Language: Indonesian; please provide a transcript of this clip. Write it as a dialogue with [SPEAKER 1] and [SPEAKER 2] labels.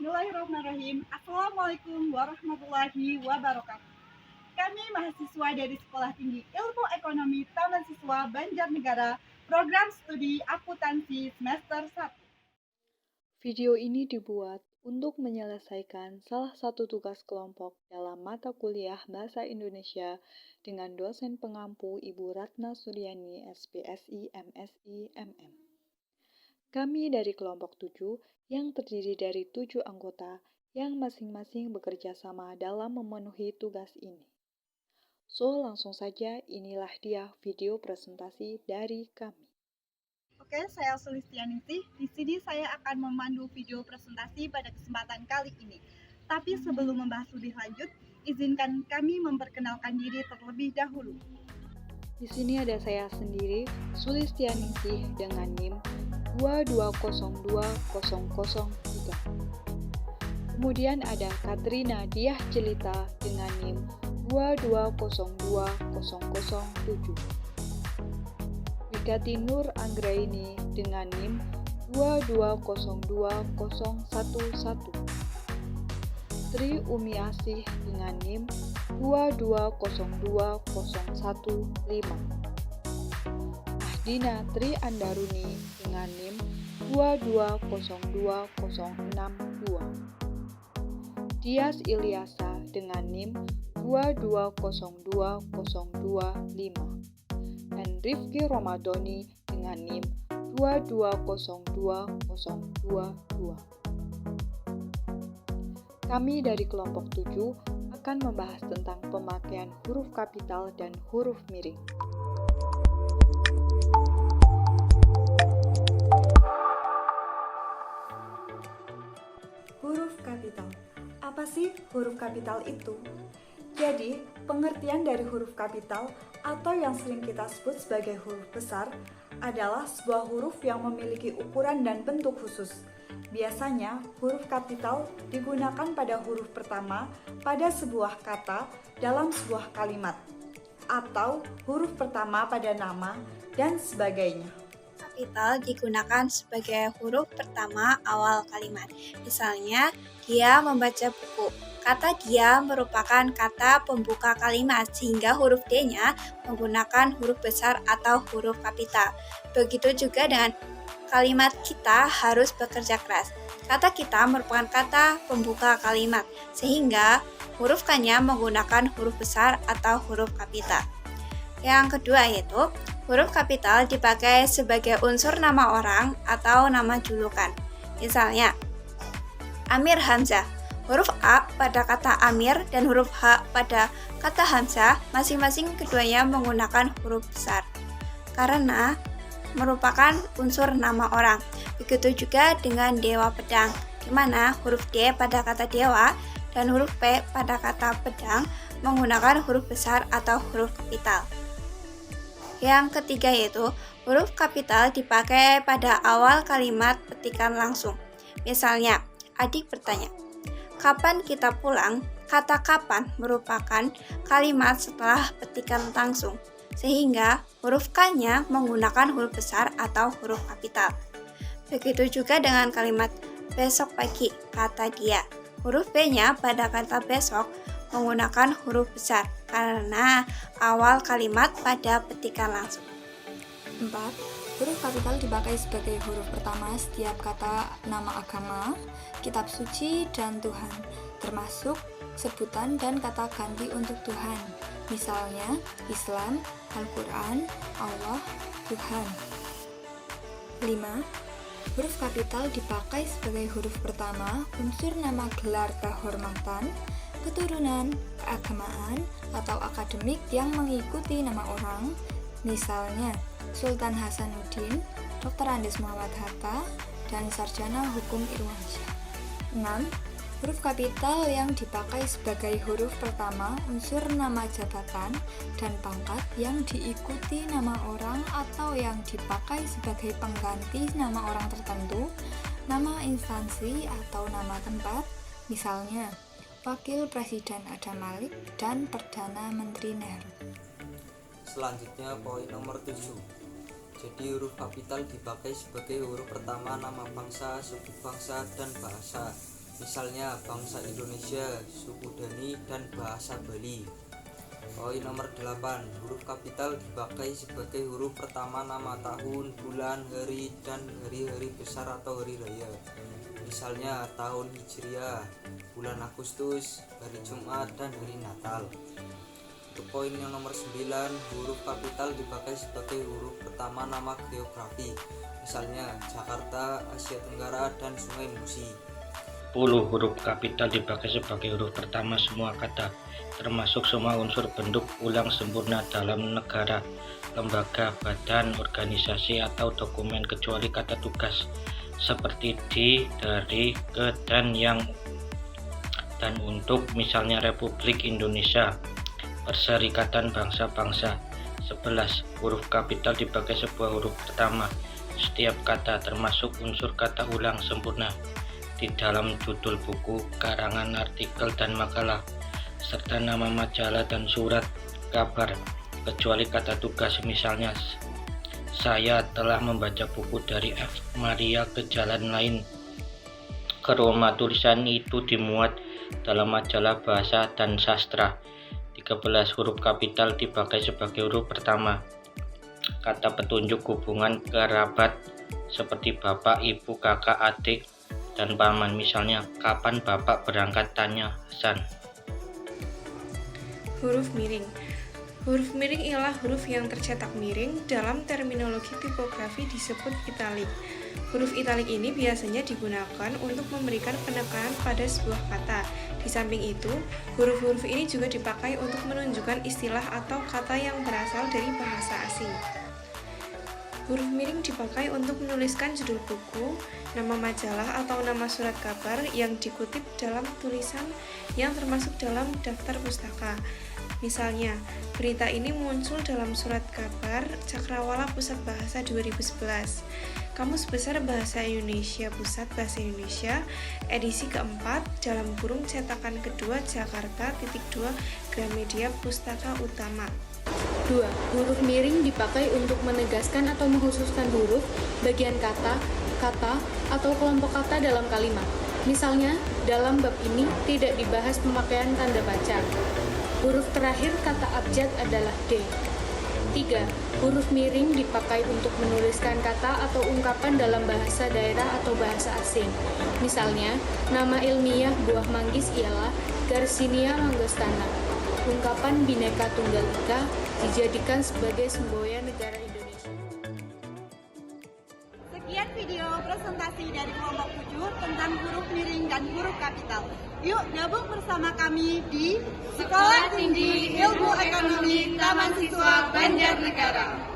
[SPEAKER 1] Bismillahirrahmanirrahim. Assalamualaikum warahmatullahi wabarakatuh. Kami mahasiswa dari Sekolah Tinggi Ilmu Ekonomi Taman Siswa Banjarnegara, Program Studi Akuntansi Semester 1.
[SPEAKER 2] Video ini dibuat untuk menyelesaikan salah satu tugas kelompok dalam mata kuliah Bahasa Indonesia dengan dosen pengampu Ibu Ratna Suryani, SPSI, MSI, MM. Kami dari kelompok 7 yang terdiri dari 7 anggota yang masing-masing bekerja sama dalam memenuhi tugas ini. So, langsung saja inilah dia video presentasi dari kami.
[SPEAKER 1] Oke, saya Sulistianingsih. Di sini saya akan memandu video presentasi pada kesempatan kali ini. Tapi sebelum membahas lebih lanjut, izinkan kami memperkenalkan diri terlebih dahulu.
[SPEAKER 2] Di sini ada saya sendiri, Sulistianingsih dengan NIM 2202003. Kemudian ada Katrina Diah Jelita dengan NIM 2202007. Wigati Nur Anggraini dengan NIM 2202011. Tri Umiasih dengan NIM 2202015. Ahdina Tri Andaruni dengan NIM 2202062. Dias Ilyasa dengan NIM 2202025. Dan Rifki Romadoni dengan NIM 2202022. Kami dari kelompok 7 akan membahas tentang pemakaian huruf kapital dan huruf miring.
[SPEAKER 3] Huruf kapital. Apa sih huruf kapital itu? Jadi, pengertian dari huruf kapital atau yang sering kita sebut sebagai huruf besar adalah sebuah huruf yang memiliki ukuran dan bentuk khusus. Biasanya, huruf kapital digunakan pada huruf pertama pada sebuah kata dalam sebuah kalimat, atau huruf pertama pada nama, dan sebagainya.
[SPEAKER 4] Kapital digunakan sebagai huruf pertama awal kalimat. Misalnya, dia membaca buku. Kata dia merupakan kata pembuka kalimat, sehingga huruf D-nya menggunakan huruf besar atau huruf kapital. Begitu juga dengan kalimat kita harus bekerja keras. Kata kita merupakan kata pembuka kalimat, sehingga huruf K-nya menggunakan huruf besar atau huruf kapital. Yang kedua yaitu, huruf kapital dipakai sebagai unsur nama orang atau nama julukan. Misalnya, Amir Hamzah. Huruf A pada kata Amir dan huruf H pada kata Hamzah masing-masing keduanya menggunakan huruf besar karena merupakan unsur nama orang. Begitu juga dengan Dewa Pedang, di mana huruf D pada kata Dewa dan huruf P pada kata Pedang menggunakan huruf besar atau huruf kapital. Yang ketiga yaitu, huruf kapital dipakai pada awal kalimat petikan langsung. Misalnya, adik bertanya, kapan kita pulang? Kata kapan merupakan kalimat setelah petikan langsung, sehingga huruf K-nya menggunakan huruf besar atau huruf kapital. Begitu juga dengan kalimat besok pagi, kata dia. Huruf B-nya pada kata besok menggunakan huruf besar karena awal kalimat pada petikan langsung.
[SPEAKER 3] 4. Huruf kapital dipakai sebagai huruf pertama setiap kata nama agama, kitab suci, dan Tuhan, termasuk sebutan dan kata ganti untuk Tuhan. Misalnya, Islam, Al-Quran, Allah, Tuhan. 5. Huruf kapital dipakai sebagai huruf pertama unsur nama gelar kehormatan, keturunan, keagamaan, atau akademik yang mengikuti nama orang. Misalnya, Sultan Hasanuddin, Dr. Andes Muhammad Hatta, dan Sarjana Hukum Irwansyah. 6. Huruf kapital yang dipakai sebagai huruf pertama unsur nama jabatan dan pangkat yang diikuti nama orang atau yang dipakai sebagai pengganti nama orang tertentu, nama instansi atau nama tempat, misalnya Wakil Presiden Adam Malik dan Perdana Menteri Nehru.
[SPEAKER 5] Selanjutnya poin nomor 7. Jadi huruf kapital dipakai sebagai huruf pertama nama bangsa, suku bangsa, dan bahasa. misalnya bangsa Indonesia, suku Dani, dan bahasa Bali. Poin nomor 8, huruf kapital dipakai sebagai huruf pertama nama tahun, bulan, hari, dan hari-hari besar atau hari raya. Misalnya tahun Hijriah, bulan Agustus, hari Jumat, dan hari Natal. Untuk poin yang nomor 9, huruf kapital dipakai sebagai huruf pertama nama geografi. Misalnya Jakarta, Asia Tenggara, dan Sungai Musi.
[SPEAKER 6] 10. Huruf kapital dipakai sebagai huruf pertama semua kata, termasuk semua unsur bentuk ulang sempurna dalam negara, lembaga, badan, organisasi, atau dokumen kecuali kata tugas seperti di, dari, ke, dan, yang, dan untuk, misalnya Republik Indonesia, Perserikatan Bangsa-Bangsa. 11. Huruf kapital dipakai sebuah huruf pertama setiap kata, termasuk unsur kata ulang sempurna di dalam judul buku, karangan, artikel, dan makalah, serta nama majalah dan surat kabar, kecuali kata tugas, misalnya saya telah membaca buku dari F. Maria ke jalan lain ke Roma. Tulisan itu dimuat dalam majalah Bahasa dan Sastra. 13. Huruf kapital dipakai sebagai huruf pertama kata petunjuk hubungan kerabat seperti bapak, ibu, kakak, adik, dan paman. Misalnya, kapan bapak berangkat, tanya Hasan.
[SPEAKER 7] Huruf miring. Huruf miring ialah huruf yang tercetak miring, dalam terminologi tipografi disebut italik. Huruf italik ini biasanya digunakan untuk memberikan penekanan pada sebuah kata. Di samping itu, huruf-huruf ini juga dipakai untuk menunjukkan istilah atau kata yang berasal dari bahasa asing. Huruf miring dipakai untuk menuliskan judul buku, nama majalah, atau nama surat kabar yang dikutip dalam tulisan yang termasuk dalam daftar pustaka. Misalnya, berita ini muncul dalam surat kabar Cakrawala Pusat Bahasa 2011. Kamus Besar Bahasa Indonesia Pusat Bahasa Indonesia, edisi keempat, dalam kurung cetakan kedua Jakarta, ×2, Gramedia Pustaka Utama.
[SPEAKER 8] 2. Huruf miring dipakai untuk menegaskan atau mengkhususkan huruf, bagian kata, atau kelompok kata dalam kalimat. Misalnya, dalam bab ini tidak dibahas pemakaian tanda baca. Huruf terakhir kata abjad adalah D. 3. Huruf miring dipakai untuk menuliskan kata atau ungkapan dalam bahasa daerah atau bahasa asing. Misalnya, nama ilmiah buah manggis ialah Garcinia langoustana. Ungkapan Bhinneka Tunggal Ika dijadikan sebagai semboyan negara Indonesia.
[SPEAKER 1] Sekian video presentasi dari kelompok 7 tentang huruf miring dan huruf kapital. Yuk gabung bersama kami di Sekolah Tinggi Ilmu Ekonomi Taman Siswa Banjarnegara.